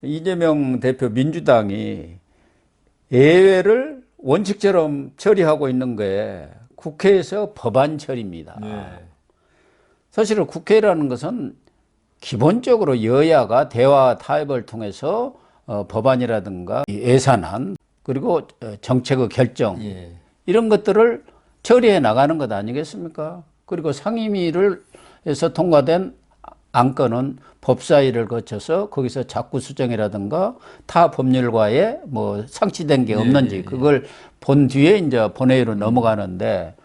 이재명 대표 민주당이 예외를 원칙처럼 처리하고 있는 게 국회에서 법안 처리입니다. 네. 사실은 국회라는 것은 기본적으로 여야가 대화 타협을 통해서 법안이라든가 예산안 그리고 정책의 결정 예. 이런 것들을 처리해 나가는 것 아니겠습니까? 그리고 상임위를 해서 통과된 안건은 법사위를 거쳐서 거기서 자구 수정이라든가 타 법률과의 뭐 상치된 게 없는지 그걸 본 뒤에 이제 본회의로 넘어가는데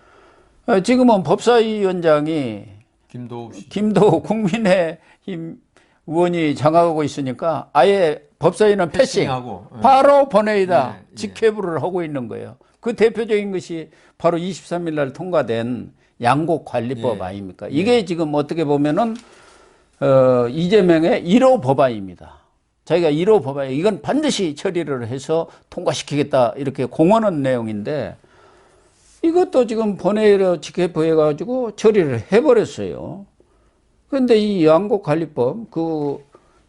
지금은 법사위원장이 김도우 국민의힘 의원이 장악하고 있으니까 아예 법사위는 패싱 바로 본회의다 직회부를 하고 있는 거예요. 그 대표적인 것이 바로 23일 날 통과된 양곡관리법 아닙니까? 이게 지금 어떻게 보면은 이재명의 1호 법안입니다. 자기가 1호 법안, 이건 반드시 처리를 해서 통과시키겠다 이렇게 공언한 내용인데 이것도 지금 본회의로 직회부해가지고 처리를 해버렸어요. 그런데 이 양곡관리법,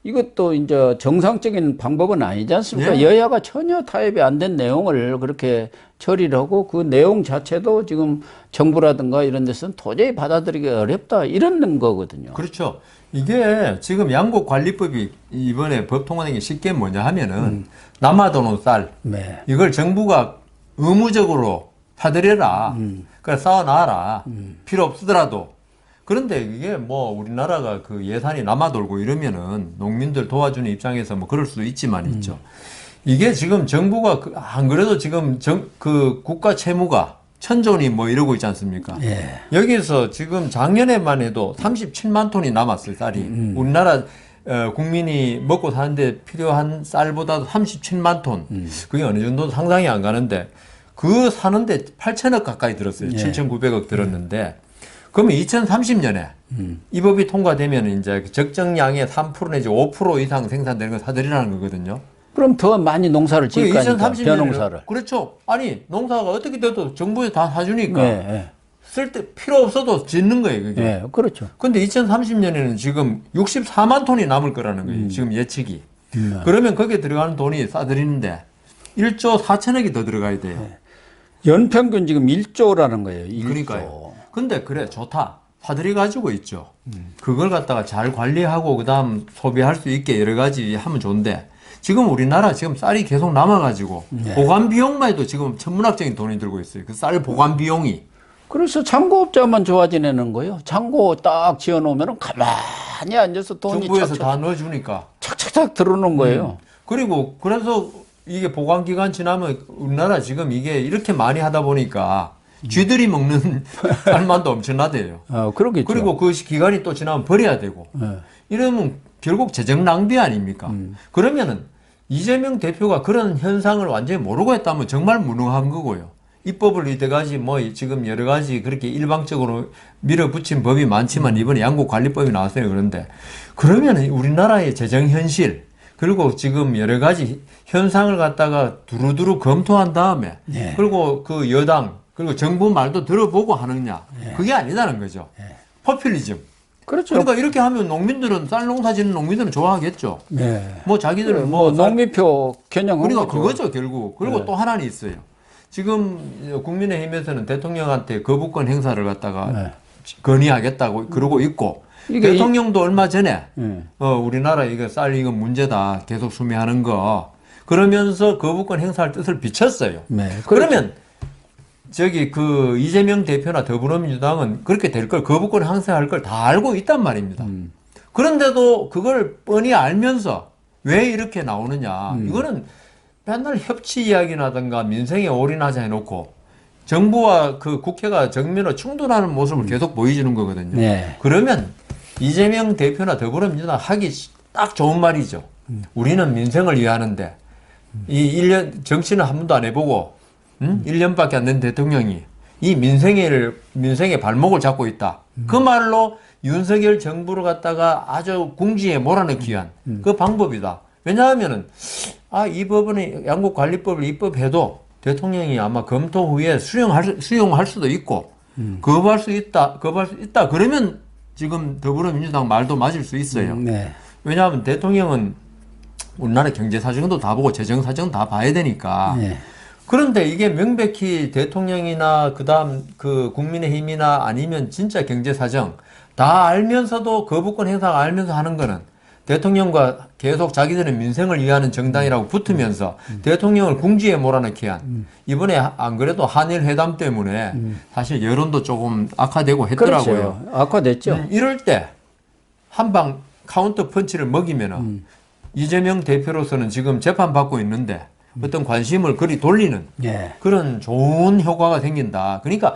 이것도 이제 정상적인 방법은 아니지 않습니까? 네. 여야가 전혀 타협이 안 된 내용을 그렇게 처리를 하고 그 내용 자체도 지금 정부라든가 이런 데서는 도저히 받아들이기 어렵다 이런 거거든요. 그렇죠. 이게 지금 양곡관리법이 이번에 법 통과된 게 쉽게 뭐냐 하면은 남아도는 쌀 이걸 정부가 의무적으로 사들여라. 그래 쌓아놔라. 필요 없더라도. 그런데 이게 뭐 우리나라가 그 예산이 남아돌고 이러면은 농민들 도와주는 입장에서 뭐 그럴 수도 있지만 있죠. 이게 지금 정부가 안 그래도 지금 그 국가 채무가 1,000조니 뭐 이러고 있지 않습니까? 예. 여기서 지금 작년에만 해도 37만 톤이 남았어요, 쌀이. 우리나라 국민이 먹고 사는데 필요한 쌀보다도 37만 톤. 그게 어느 정도 상상이 안 가는데 그 사는데 8천억 가까이 들었어요. 7,900억 들었는데 그러면 2030년에 이 법이 통과되면 이제 적정량의 3% 내지 5% 이상 생산되는 걸 사들이라는 거거든요. 그럼 더 많이 농사를 지을 거 아닙니까? 벼농사를. 그렇죠. 아니 농사가 어떻게 돼도 정부에서 다 사주니까 쓸 때 필요 없어도 짓는 거예요. 그게. 네, 그렇죠. 근데 2030년에는 지금 64만 톤이 남을 거라는 거예요. 지금 예측이. 그러면 거기에 들어가는 돈이 싸들이는데 1조 4천억이 더 들어가야 돼요. 연평균 지금 1조라는 거예요. 1조. 그러니까요. 근데 그래 좋다. 사들이 가지고 있죠. 그걸 갖다가 잘 관리하고 그다음 소비할 수 있게 여러 가지 하면 좋은데 지금 우리나라 지금 쌀이 계속 남아가지고 보관 비용만 해도 지금 천문학적인 돈이 들고 있어요. 그 쌀 보관 비용이. 그래서 창고업자만 좋아지는 거예요. 창고 딱 지어놓으면 가만히 앉아서 돈이 정부에서 다 넣어주니까. 착착착 들어오는 거예요. 그리고 그래서 이게 보관 기간 지나면 우리나라 지금 이게 이렇게 많이 하다 보니까 쥐들이 먹는 쌀만도 엄청나대요. 그러겠죠. 그리고 그 기간이 또 지나면 버려야 되고. 이러면 결국 재정 낭비 아닙니까? 그러면은 이재명 대표가 그런 현상을 완전히 모르고 했다면 정말 무능한 거고요. 입법을 이때까지 뭐 지금 여러 가지 그렇게 일방적으로 밀어붙인 법이 많지만 이번에 양곡관리법이 나왔어요. 그런데 그러면 우리나라의 재정 현실 그리고 지금 여러 가지 현상을 갖다가 두루두루 검토한 다음에 그리고 그 여당 그리고 정부 말도 들어보고 하느냐 그게 아니다는 거죠. 포퓰리즘. 그렇죠. 그러니까 이렇게 하면 농민들은 쌀 농사 짓는 농민들은 좋아하겠죠. 뭐 자기들은 뭐 농민표 겨냥한 그러니까 거죠. 그거죠 결국. 그리고 또 하나는 있어요. 지금 국민의힘에서는 대통령한테 거부권 행사를 갖다가 건의하겠다고 그러고 있고 대통령도 얼마 전에 우리나라 이거 쌀 이거 문제다 계속 수매하는 거 그러면서 거부권 행사할 뜻을 비쳤어요. 그러면 저기 그 이재명 대표나 더불어민주당은 그렇게 될 걸 거부권 행사할 걸 다 알고 있단 말입니다. 그런데도 그걸 뻔히 알면서 왜 이렇게 나오느냐 이거는 맨날 협치 이야기나든가 민생에 올인하자 해놓고 정부와 그 국회가 정면으로 충돌하는 모습을 계속 보여주는 거거든요. 그러면 이재명 대표나 더불어민주당 하기 딱 좋은 말이죠. 우리는 민생을 위하는데 이 1년 정치는 한 번도 안 해보고 1년밖에 안 된 대통령이 이 민생의 발목을 잡고 있다. 그 말로 윤석열 정부를 갖다가 아주 궁지에 몰아넣기 위한 그 방법이다. 왜냐하면은 이 법은 양곡관리법을 입법해도 대통령이 아마 검토 후에 수용할 수도 있고 거부할 수 있다. 그러면 지금 더불어민주당 말도 맞을 수 있어요. 왜냐하면 대통령은 우리나라 경제 사정도 다 보고 재정 사정 다 봐야 되니까. 네. 그런데 이게 명백히 대통령이나 그다음 그 국민의힘이나 아니면 진짜 경제 사정 다 알면서도 거부권 행사가 알면서 하는 거는 대통령과 계속 자기들의 민생을 위하는 정당이라고 붙으면서 대통령을 궁지에 몰아넣기 위한 이번에 안 그래도 한일 회담 때문에 사실 여론도 조금 악화되고 했더라고요. 그렇죠. 악화됐죠. 이럴 때 한 방 카운터 펀치를 먹이면은 이재명 대표로서는 지금 재판받고 있는데 어떤 관심을 그리 돌리는 예. 그런 좋은 효과가 생긴다. 그러니까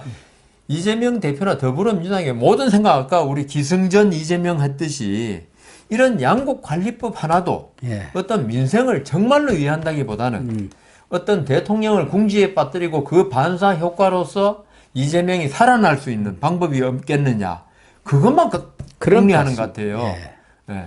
이재명 대표나 더불어민주당의 모든 생각, 아까 우리 기승전 이재명 했듯이 이런 양국관리법 하나도 예. 어떤 민생을 정말로 위한다기보다는 어떤 대통령을 궁지에 빠뜨리고 그 반사 효과로서 이재명이 살아날 수 있는 방법이 없겠느냐. 그것만 궁리하는 것 같아요. 예. 네.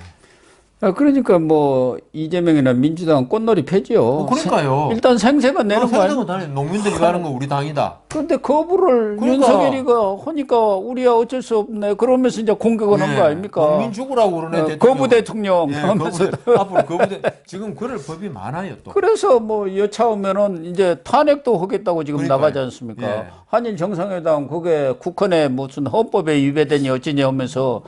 그러니까 뭐 이재명이나 민주당은 꽃놀이 패죠. 그러니까요. 일단 생색은 내는 거 아니에요. 당연히 농민들이 가는 거 우리 당이다. 그런데 거부를 그러니까. 윤석열이가 하니까 우리야 어쩔 수 없네. 그러면서 이제 공격을 한 거 아닙니까? 농민 죽으라고 그러네. 대통령. 거부 대통령 예, 하면서 앞으로 지금 그럴 법이 많아요 또. 그래서 뭐 여차오면은 이제 탄핵도 하겠다고 지금 그러니까요. 나가지 않습니까? 예. 한일 정상회담 그게 국헌에 무슨 헌법에 위배되니 어찌니 하면서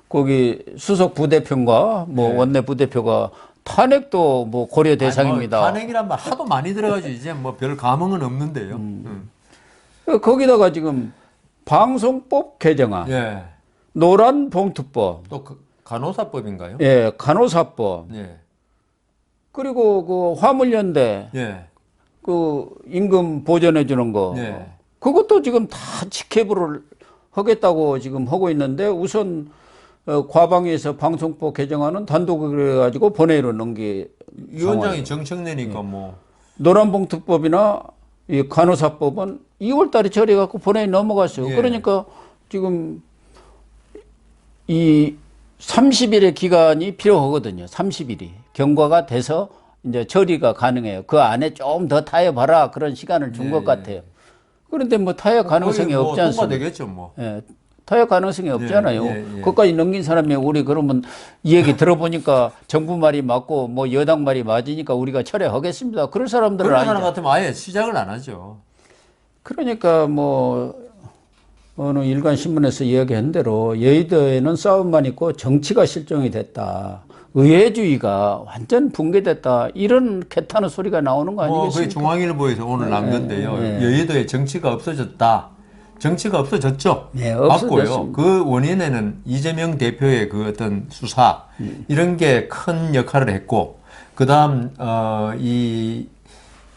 거기 수석 부대표인가 뭐 예. 원내 부대표가 탄핵도 뭐 고려 대상입니다. 아니, 뭐 탄핵이란 말 하도 많이 들어가지고 이제 뭐 별 감흥은 없는데요. 거기다가 지금 방송법 개정안, 예. 노란 봉투법, 또 간호사법인가요? 예, 간호사법, 예. 그리고 그 화물연대 예. 그 임금 보전해 주는 거, 예. 그것도 지금 다 직회부를 하겠다고 지금 하고 있는데 우선 과방위에서 방송법 개정안은 단독으로 해가지고 본회의로 넘기. 위원장이 정책 내니까 뭐. 노란봉투법이나 이 간호사법은 2월달에 처리해갖고 본회의 넘어갔어요. 예. 그러니까 지금 이 30일의 기간이 필요하거든요. 30일이 경과가 돼서 이제 처리가 가능해요. 그 안에 좀 더 타협하라 그런 시간을 준 것 같아요. 그런데 뭐 타협 가능성이 뭐 없지 않습니까? 통과되겠죠 뭐. 예, 타협 가능성이 없잖아요. 예. 그것까지 넘긴 사람이 우리 그러면 이 얘기 들어보니까 정부 말이 맞고 뭐 여당 말이 맞으니까 우리가 철회하겠습니다. 그럴 사람들은 그런 사람 아니죠. 같으면 아예 시작을 안 하죠. 그러니까 뭐 어느 일간 신문에서 이야기한 대로 여의도에는 싸움만 있고 정치가 실종이 됐다. 의회주의가 완전 붕괴됐다. 이런 개탄의 소리가 나오는 거 그게 아니겠습니까? 중앙일보에서 오늘 난 건데요. 네. 여의도에 정치가 없어졌다. 정치가 없어졌죠. 네, 맞고요. 없어졌습니다. 그 원인에는 이재명 대표의 그 어떤 수사 이런 게 큰 역할을 했고, 그다음 이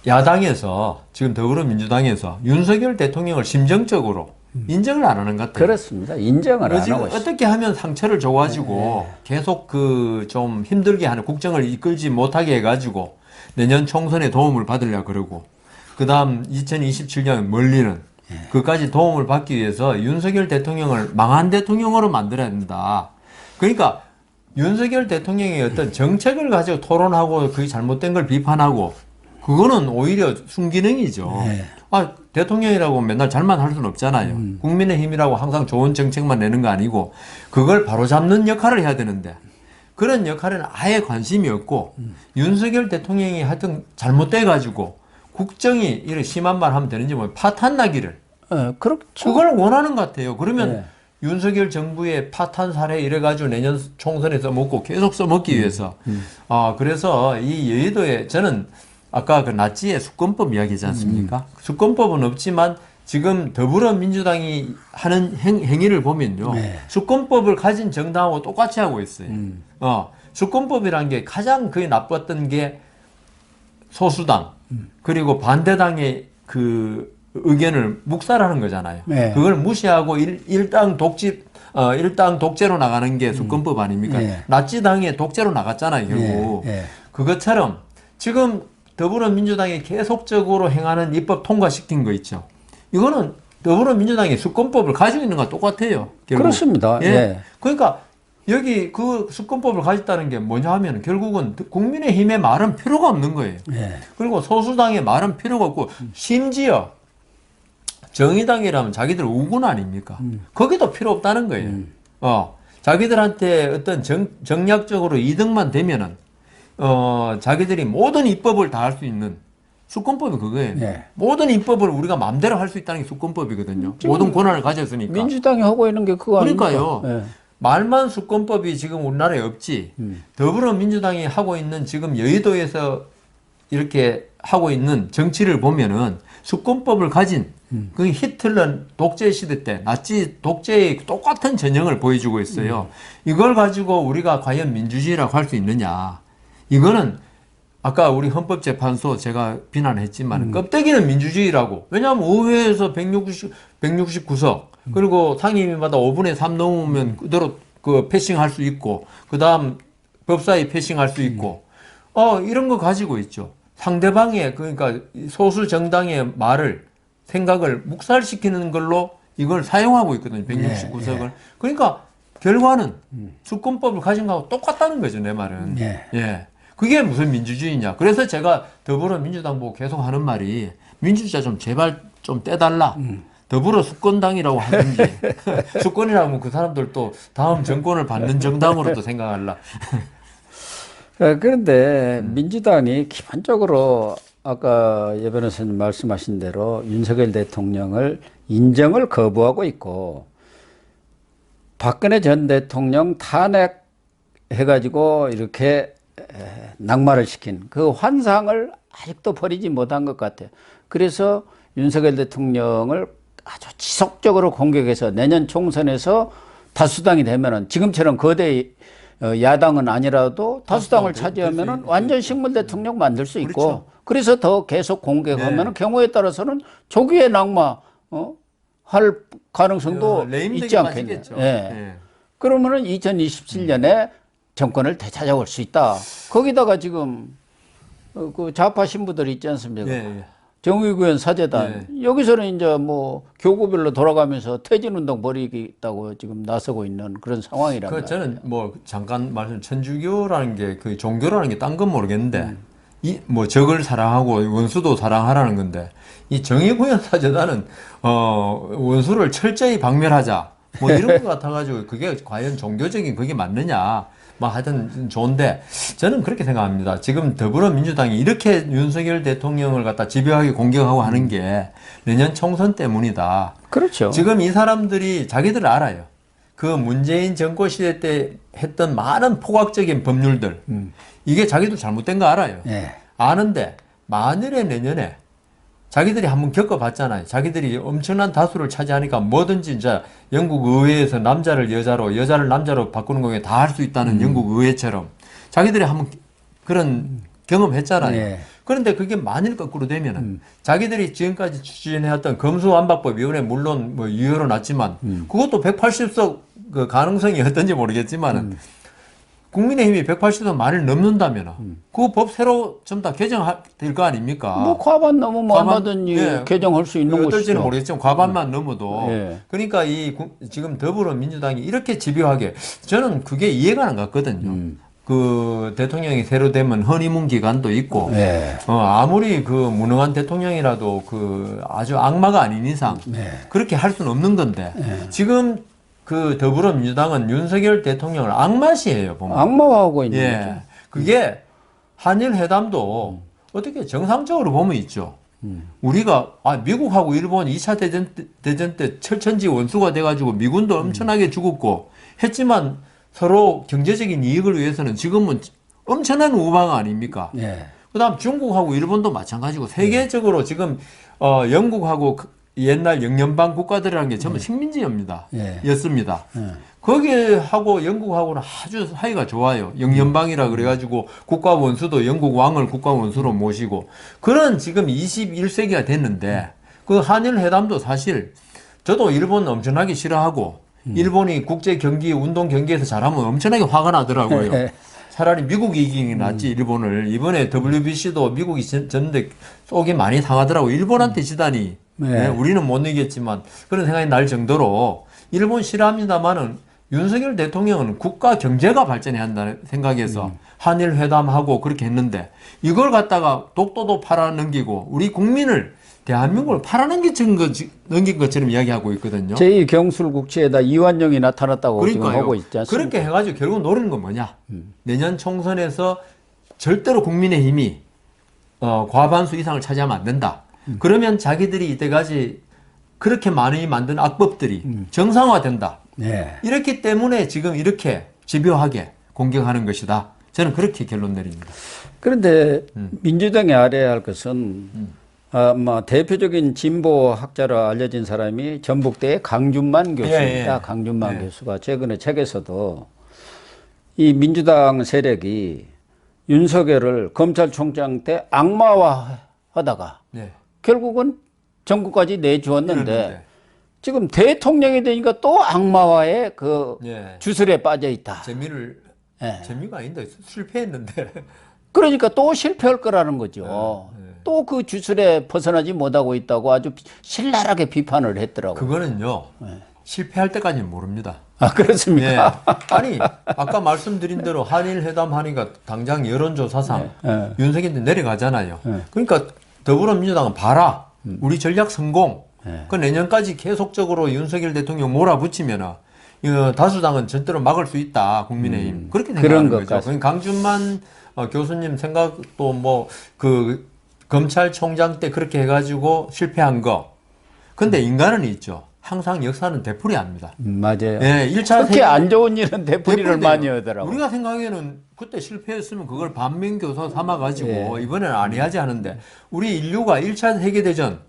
야당에서 지금 더불어민주당에서 윤석열 대통령을 심정적으로 인정을 안 하는 것 같아요. 그렇습니다. 인정을 안 지금 하고 있어요. 어떻게 하면 상처를 줘가지고 계속 그 좀 힘들게 하는 국정을 이끌지 못하게 해가지고 내년 총선에 도움을 받으려 그러고 그다음 2027년 멀리는 그까지 도움을 받기 위해서 윤석열 대통령을 망한 대통령으로 만들어야 된다. 그러니까 윤석열 대통령의 어떤 정책을 가지고 토론하고 그게 잘못된 걸 비판하고 그거는 오히려 순기능이죠. 대통령이라고 맨날 잘만 할 수는 없잖아요. 국민의힘이라고 항상 좋은 정책만 내는 거 아니고 그걸 바로잡는 역할을 해야 되는데 그런 역할에는 아예 관심이 없고 윤석열 대통령이 하여튼 잘못돼 가지고 국정이 이런 심한 말 하면 되는지 뭐 파탄 나기를 그렇죠. 그걸 원하는 것 같아요. 그러면 네. 윤석열 정부의 파탄 사례 이래가지고 내년 총선에 써먹고 계속 써먹기 위해서 그래서 이 여의도에 저는 아까 그 나치의 수권법 이야기지 않습니까? 수권법은 없지만 지금 더불어민주당이 하는 행위를 보면요. 수권법을 가진 정당하고 똑같이 하고 있어요. 수권법이라는 게 가장 거의 나빴던 게 소수당 그리고 반대당의 그 의견을 묵살하는 거잖아요. 네. 그걸 무시하고 일당 독재로 나가는 게 수권법 아닙니까? 나치당의 독재로 나갔잖아요, 결국. 그것처럼 지금 더불어민주당이 계속적으로 행하는 입법 통과시킨 거 있죠. 이거는 더불어민주당이 수권법을 가지고 있는 거와 똑같아요. 결국. 그렇습니다. 예. 그러니까 여기 그 수권법을 가졌다는 게 뭐냐 하면 결국은 국민의힘의 말은 필요가 없는 거예요. 그리고 소수당의 말은 필요가 없고 심지어 정의당이라면 자기들 우군 아닙니까? 거기도 필요 없다는 거예요. 자기들한테 어떤 정략적으로 이득만 되면은 자기들이 모든 입법을 다 할 수 있는 수권법이 그거예요. 네. 모든 입법을 우리가 마음대로 할 수 있다는 게 수권법이거든요. 모든 권한을 가졌으니까. 민주당이 하고 있는 게 그거 그러니까요. 아닙니까? 네. 말만 수권법이 지금 우리나라에 없지. 더불어민주당이 하고 있는 지금 여의도에서 이렇게 하고 있는 정치를 보면은 수권법을 가진 그 히틀러 독재 시대 때 나치 독재의 똑같은 전형을 보여주고 있어요. 이걸 가지고 우리가 과연 민주주의라고 할 수 있느냐. 이거는 아까 우리 헌법재판소 제가 비난했지만 껍데기는 민주주의라고. 왜냐하면 의회에서 169석 그리고 상임위마다 5분의 3 넘으면 그대로 그 패싱할 수 있고 그 다음 법사위 패싱할 수 있고 이런 거 가지고 있죠. 상대방의 그러니까 소수 정당의 말을 생각을 묵살시키는 걸로 이걸 사용하고 있거든요. 169석을. 그러니까 결과는 수권법을 가진 거하고 똑같다는 거죠. 내 말은. 예. 그게 무슨 민주주의냐. 그래서 제가 더불어민주당 보고 계속 하는 말이 민주주의 좀 제발 좀 떼달라. 더불어 수권당이라고 하든지 수권이라고 하면 그 사람들 또 다음 정권을 받는 정당으로도 생각할라. 그런데 민주당이 기본적으로 아까 예 변호사님 말씀하신 대로 윤석열 대통령을 인정을 거부하고 있고 박근혜 전 대통령 탄핵해가지고 이렇게 낙마를 시킨 그 환상을 아직도 버리지 못한 것 같아요. 그래서 윤석열 대통령을 아주 지속적으로 공격해서 내년 총선에서 다수당이 되면은 지금처럼 거대 야당은 아니라도 다수당을 차지하면은 완전 식물 대통령 만들 수 있고 그렇죠. 그래서 더 계속 공격하면은 경우에 따라서는 조기에 낙마 할 가능성도 있지 않겠냐. 그러면은 2027년에 정권을 되찾아올 수 있다. 거기다가 지금 그 좌파 신부들 있지 않습니까? 정의구현 사재단 여기서는 이제 뭐 교구별로 돌아가면서 퇴진운동 벌이겠다고 지금 나서고 있는 그런 상황이란 말이에요. 저는 뭐 잠깐 말씀 천주교라는 게 그 종교라는 게 딴 건 모르겠는데 이 뭐 적을 사랑하고 원수도 사랑하라는 건데 이 정의구현 사재단은 원수를 철저히 박멸하자 뭐 이런 것 같아가지고 그게 과연 종교적인 그게 맞느냐? 뭐 하여튼 좋은데 저는 그렇게 생각합니다. 지금 더불어민주당이 이렇게 윤석열 대통령을 갖다 집요하게 공격하고 하는 게 내년 총선 때문이다. 그렇죠. 지금 이 사람들이 자기들 알아요. 그 문재인 정권 시대 때 했던 많은 포괄적인 법률들 이게 자기도 잘못된 거 알아요. 아는데 만일에 내년에 자기들이 한번 겪어봤잖아요. 자기들이 엄청난 다수를 차지하니까 뭐든지 이제 영국 의회에서 남자를 여자로, 여자를 남자로 바꾸는 거에 다 할 수 있다는 영국 의회처럼 자기들이 한번 그런 경험했잖아요. 그런데 그게 만일 거꾸로 되면은 자기들이 지금까지 추진해왔던 검수완박법위원회 물론 뭐 유효로 났지만 그것도 180석 그 가능성이 어떤지 모르겠지만은 국민의힘이 180석 만일 넘는다면 그 법 새로 좀 다 개정될 거 아닙니까? 뭐 과반 넘으면 얼마든지 개정할 수 있는 것이죠. 어떨지는 모르겠지만 과반만 넘어도 그러니까 지금 더불어민주당이 이렇게 집요하게 저는 그게 이해가 안 갔거든요. 그 대통령이 새로 되면 허니문 기간도 있고 아무리 그 무능한 대통령이라도 그 아주 악마가 아닌 이상 그렇게 할 수는 없는 건데 지금 그 더불어민주당은 윤석열 대통령을 악마시해요, 보면. 악마화하고 있는 거죠. 그게 한일 회담도 어떻게 정상적으로 보면 있죠. 우리가 미국하고 일본 2차 대전 때 철천지 원수가 돼가지고 미군도 엄청나게 죽었고 했지만 서로 경제적인 이익을 위해서는 지금은 엄청난 우방 아닙니까? 그다음 중국하고 일본도 마찬가지고 세계적으로 지금 영국하고 옛날 영연방 국가들이라는 게 전부 식민지입니다. 였습니다. 거기하고 영국하고는 아주 사이가 좋아요. 영연방이라 그래가지고 국가 원수도 영국 왕을 국가 원수로 모시고 그런 지금 21세기가 됐는데 그 한일 회담도 사실 저도 일본 엄청나게 싫어하고 일본이 국제 경기 운동 경기에서 잘하면 엄청나게 화가 나더라고요. 차라리 미국이 이기는 게 낫지 일본을. 이번에 WBC도 미국이 졌는데 속이 많이 상하더라고. 일본한테 지다니. 우리는 못 이겼지만 그런 생각이 날 정도로 일본 싫어합니다만은 윤석열 대통령은 국가 경제가 발전해야 한다는 생각에서 한일 회담하고 그렇게 했는데 이걸 갖다가 독도도 팔아넘기고 우리 국민을 대한민국을 팔아넘긴 것처럼 이야기하고 있거든요. 제2경술국지에다 이완용이 나타났다고 지금 하고 있지 않습니까? 그렇게 해가지고 결국 노리는 건 뭐냐? 내년 총선에서 절대로 국민의힘이 과반수 이상을 차지하면 안 된다. 그러면 자기들이 이때까지 그렇게 많이 만든 악법들이 정상화된다. 네. 이렇기 때문에 지금 이렇게 집요하게 공격하는 것이다. 저는 그렇게 결론 내립니다. 그런데 민주당이 알아야 할 것은 아마 대표적인 진보 학자로 알려진 사람이 전북대의 강준만 교수입니다. 예. 강준만 교수가 최근에 책에서도 이 민주당 세력이 윤석열을 검찰총장 때 악마화하다가 네. 결국은 정부까지 내주었는데 이랬는데. 지금 대통령이 되니까 또 악마화의 그 예. 주술에 빠져 있다. 예. 재미가 아닌데 실패했는데. 그러니까 또 실패할 거라는 거죠. 또 그 주술에 벗어나지 못하고 있다고 아주 신랄하게 비판을 했더라고요. 그거는요. 실패할 때까지는 모릅니다. 아, 그렇습니까? 예. 아니 아까 말씀드린 대로 한일 회담 하니까 당장 여론조사상 윤석열이 내려가잖아요. 그러니까 더불어민주당은 봐라. 우리 전략 성공. 그 내년까지 계속적으로 윤석열 대통령 몰아붙이면은 다수당은 절대로 막을 수 있다. 국민의힘 그렇게 생각하는 거죠. 그러니까 강준만 교수님 생각도 뭐 그 검찰총장 때 그렇게 해가지고 실패한 거. 근데 인간은 있죠. 항상 역사는 되풀이합니다. 맞아요. 예, 1차 그렇게 안 좋은 일은 되풀이를 많이 하더라고요. 우리가 생각하기에는 그때 실패했으면 그걸 반면교사 삼아가지고 이번에는 아니하지 하는데 우리 인류가 1차 세계대전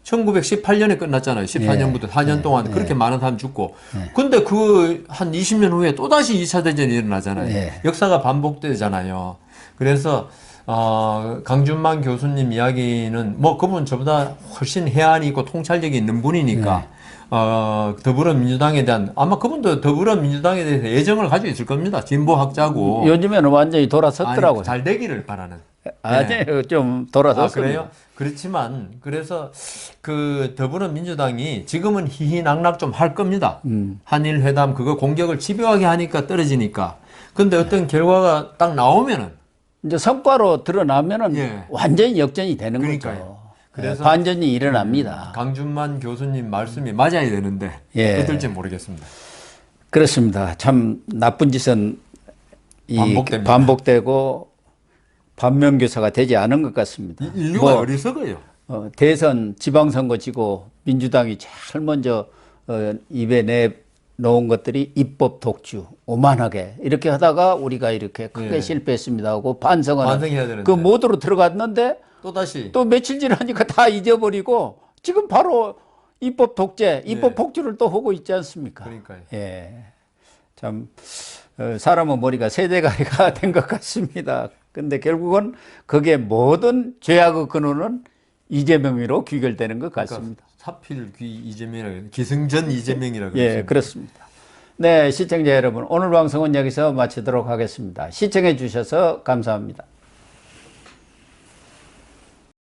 1918년에 끝났잖아요. 14년부터 4년 동안 그렇게 많은 사람 죽고. 근데 그 한 20년 후에 또다시 2차 대전이 일어나잖아요. 역사가 반복되잖아요. 그래서 강준만 교수님 이야기는 뭐 그분 저보다 훨씬 해안이 있고 통찰력이 있는 분이니까 더불어민주당에 대한 아마 그분도 더불어민주당에 대해서 애정을 가지고 있을 겁니다. 진보학자고. 요즘에는 완전히 돌아섰더라고요. 아니, 잘 되기를 바라는. 아니에요. 좀 돌아섰어요. 그래요? 그렇지만 그래서 그 더불어민주당이 지금은 희희낙낙 좀 할 겁니다. 한일 회담 그거 공격을 집요하게 하니까 떨어지니까. 근데 어떤 결과가 딱 나오면은 이제 성과로 드러나면은 완전히 역전이 되는 그러니까요. 거죠. 그래서 반전이 일어납니다. 강준만 교수님 말씀이 맞아야 되는데 어떨지 모르겠습니다. 그렇습니다. 참 나쁜 짓은 반복되고 반면교사가 되지 않은 것 같습니다. 인류가 어리석어요. 대선 지방선거 지고 민주당이 제일 먼저 입에 내놓은 것들이 입법 독주 오만하게 이렇게 하다가 우리가 이렇게 크게 실패했습니다 하고 반성해야 되는데. 그 모드로 들어갔는데 또다시 또 며칠 지나니까 다 잊어버리고 지금 바로 입법 독재, 입법 폭주를 또 하고 있지 않습니까? 그러니까요. 예. 참 사람은 머리가 세대가리가 된 것 같습니다. 근데 결국은 그게 모든 죄악의 근원은 이재명으로 귀결되는 것 같습니다. 그러니까 사필귀 이재명이라고 기승전 이재명이라고 그러죠. 예, 그렇습니다. 네, 시청자 여러분, 오늘 방송은 여기서 마치도록 하겠습니다. 시청해 주셔서 감사합니다.